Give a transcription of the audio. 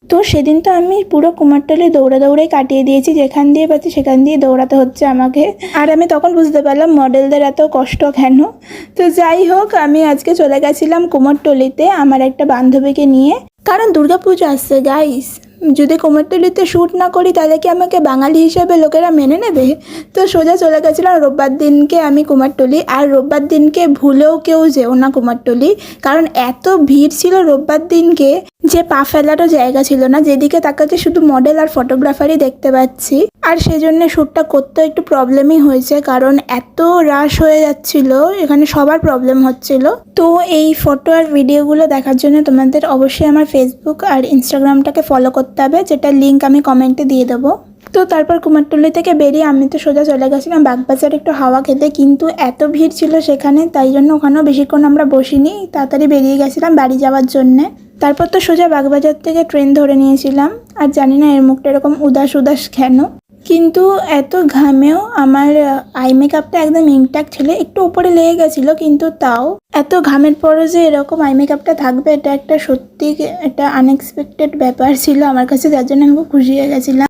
তো সেদিন তো আমি পুরো কুমারটুলি দৌড়াই কাটিয়ে দিয়েছি, যেখান দিয়ে পাচ্ছি সেখান দিয়ে দৌড়াতে হচ্ছে আমাকে। আর আমি তখন বুঝতে পারলাম মডেলদের এত কষ্ট কেন। তো যাই হোক, আমি আজকে চলে গেছিলাম কুমারটুলিতে আমার একটা বান্ধবীকে নিয়ে, কারণ দুর্গাপুজো আসছে গাইস। যদি কুমারটুলিতে শ্যুট না করি তাহলে কি আমাকে বাঙালি হিসেবে লোকেরা মেনে নেবে? তো সোজা চলে গেছিলাম রোববার দিনকে আমি কুমারটুলি। আর রোববার দিনকে ভুলেও কেউ যেও না কুমারটুলি, কারণ এত ভিড় ছিল রোববার দিনকে যে পা ফেলারও জায়গা ছিল না। যেদিকে তাকাতে শুধু মডেল আর ফটোগ্রাফারই দেখতে পাচ্ছি। আর সেজন্য শ্যুটটা করতে একটু প্রবলেমই হয়েছে, কারণ এত রাশ হয়ে যাচ্ছিল, এখানে সবার প্রবলেম হচ্ছিল। তো এই ফটো আর ভিডিওগুলো দেখার জন্য তোমাদের অবশ্যই আমার ফেসবুক আর ইনস্টাগ্রামটাকে ফলো করতে হবে, যেটার লিঙ্ক আমি কমেন্টে দিয়ে দেবো। তো তারপর কুমারটুলি থেকে বেরিয়ে আমি তো সোজা চলে গেছিলাম বাগবাজার একটু হাওয়া খেতে, কিন্তু এত ভিড় ছিল সেখানে, তাই জন্য ওখানেও বেশিক্ষণ আমরা বসিনি, তাড়াতাড়ি বেরিয়ে গেছিলাম বাড়ি যাওয়ার জন্যে। তারপর তো সোজা বাগবাজার থেকে ট্রেন ধরে নিয়েছিলাম। আর জানি না এর মুখটা এরকম উদাস উদাস কেন, কিন্তু এত ঘামেও আমার আই মেকআপটা একদম ইনট্যাক্ট ছিল, একটু উপরে লেগে গেছিলো, কিন্তু তাও এত ঘামের পরও যে এরকম আই মেকআপটা থাকবে, এটা একটা সত্যি একটা আনএক্সপেক্টেড ব্যাপার ছিল আমার কাছে, যার জন্য আমি খুব খুশি হয়ে গেছিলাম।